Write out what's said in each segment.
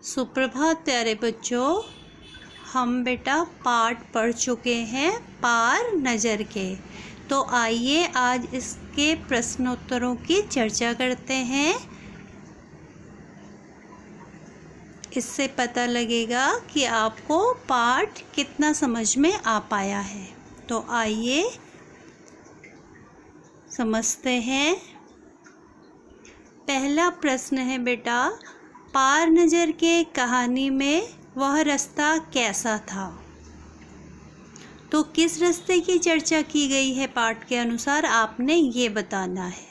सुप्रभात प्यारे बच्चों। हम बेटा पाठ पढ़ चुके हैं पार नज़र के। तो आइए आज इसके प्रश्नोत्तरों की चर्चा करते हैं। इससे पता लगेगा कि आपको पाठ कितना समझ में आ पाया है। तो आइए समझते हैं। पहला प्रश्न है बेटा, पार नज़र के कहानी में वह रास्ता कैसा था? तो किस रास्ते की चर्चा की गई है पाठ के अनुसार, आपने ये बताना है।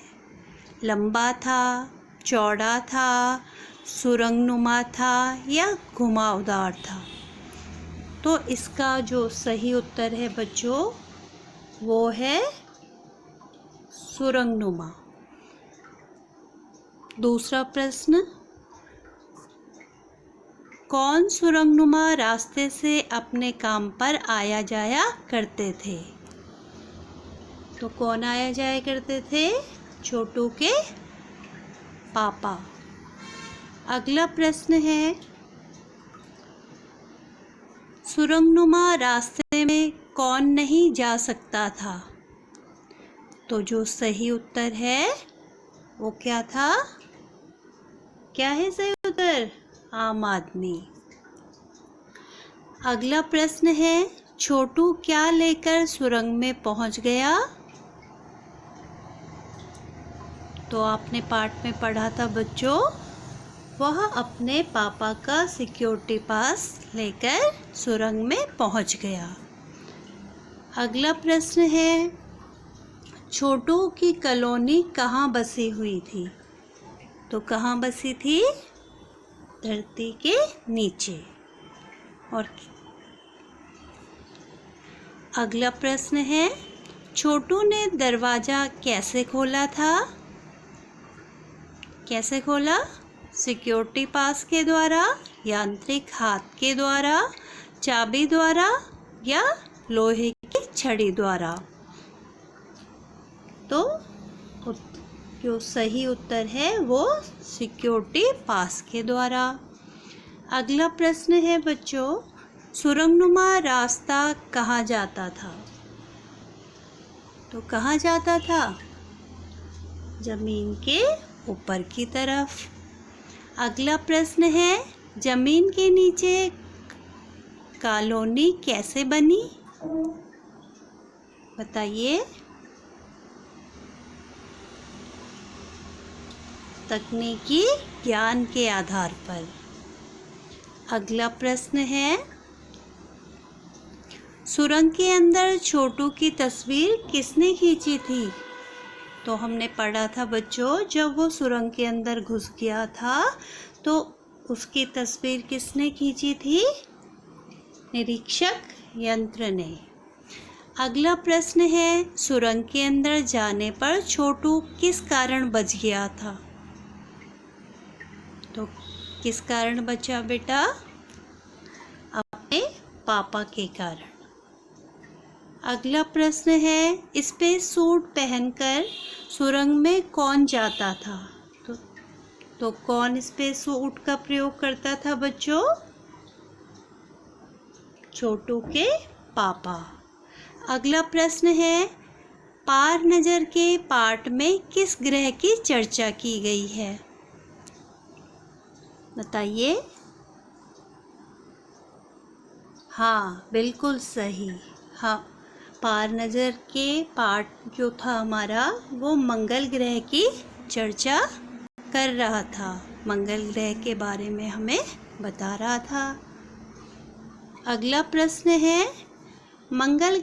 लंबा था, चौड़ा था, सुरंगनुमा था या घुमावदार था? तो इसका जो सही उत्तर है बच्चों वो है सुरंगनुमा। दूसरा प्रश्न, कौन सुरंगनुमा रास्ते से अपने काम पर आया जाया करते थे? तो कौन आया जाया करते थे? छोटू के पापा। अगला प्रश्न है, सुरंगनुमा रास्ते में कौन नहीं जा सकता था? तो जो सही उत्तर है वो क्या था? क्या है सही उत्तर? आम आदमी। अगला प्रश्न है, छोटू क्या लेकर सुरंग में पहुंच गया? तो आपने पाठ में पढ़ा था बच्चों, वह अपने पापा का सिक्योरिटी पास लेकर सुरंग में पहुंच गया। अगला प्रश्न है, छोटू की कॉलोनी कहाँ बसी हुई थी? तो कहाँ बसी थी? धरती के नीचे। और अगला प्रश्न है, छोटू ने दरवाज़ा कैसे खोला था? कैसे खोला? सिक्योरिटी पास के द्वारा, यांत्रिक हाथ के द्वारा, चाबी द्वारा या लोहे की छड़ी द्वारा? तो जो सही उत्तर है वो सिक्योरिटी पास के द्वारा। अगला प्रश्न है बच्चों, सुरंगनुमा रास्ता कहाँ जाता था? तो कहाँ जाता था? जमीन के ऊपर की तरफ। अगला प्रश्न है, जमीन के नीचे कॉलोनी कैसे बनी? बताइए। तकनीकी ज्ञान के आधार पर। अगला प्रश्न है, सुरंग के अंदर छोटू की तस्वीर किसने खींची थी? तो हमने पढ़ा था बच्चों, जब वो सुरंग के अंदर घुस गया था तो उसकी तस्वीर किसने खींची थी? निरीक्षक यंत्र ने। अगला प्रश्न है, सुरंग के अंदर जाने पर छोटू किस कारण बच गया था? तो किस कारण बचा बेटा? अपने पापा के कारण। अगला प्रश्न है, स्पेस सूट पहनकर सुरंग में कौन जाता था? तो कौन स्पेस सूट का प्रयोग करता था बच्चों? छोटू के पापा। अगला प्रश्न है, पार नज़र के पाठ में किस ग्रह की चर्चा की गई है? बताइए। हाँ, बिल्कुल सही। हाँ, पार नज़र के पाठ जो था हमारा वो मंगल ग्रह की चर्चा कर रहा था। मंगल ग्रह के बारे में हमें बता रहा था। अगला प्रश्न है, मंगल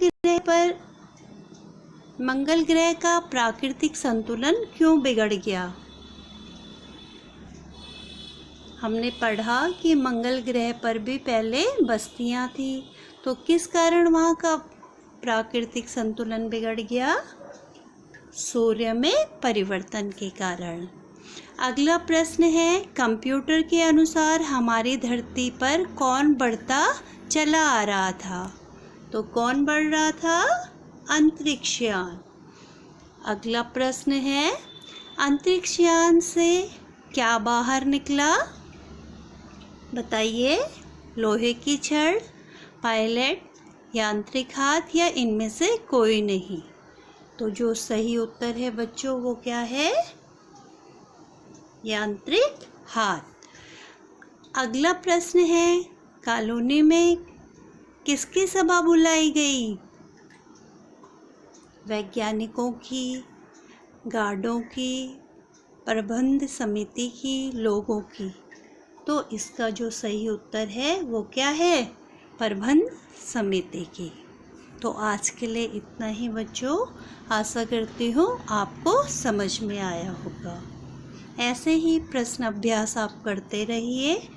ग्रह का प्राकृतिक संतुलन क्यों बिगड़ गया? हमने पढ़ा कि मंगल ग्रह पर भी पहले बस्तियां थी, तो किस कारण वहाँ का प्राकृतिक संतुलन बिगड़ गया? सूर्य में परिवर्तन के कारण। अगला प्रश्न है, कंप्यूटर के अनुसार हमारी धरती पर कौन बढ़ता चला आ रहा था? तो कौन बढ़ रहा था? अंतरिक्ष यान। अगला प्रश्न है, अंतरिक्ष यान से क्या बाहर निकला? बताइए, लोहे की छड़, पायलट, यांत्रिक हाथ या इनमें से कोई नहीं। तो जो सही उत्तर है बच्चों वो क्या है? यांत्रिक हाथ। अगला प्रश्न है, कॉलोनी में किसकी सभा बुलाई गई? वैज्ञानिकों की, गार्डों की, प्रबंध समिति की, लोगों की। तो इसका जो सही उत्तर है वो क्या है? प्रबंध समिति की। तो आज के लिए इतना ही बच्चों। आशा करती हूँ आपको समझ में आया होगा। ऐसे ही प्रश्न अभ्यास आप करते रहिए।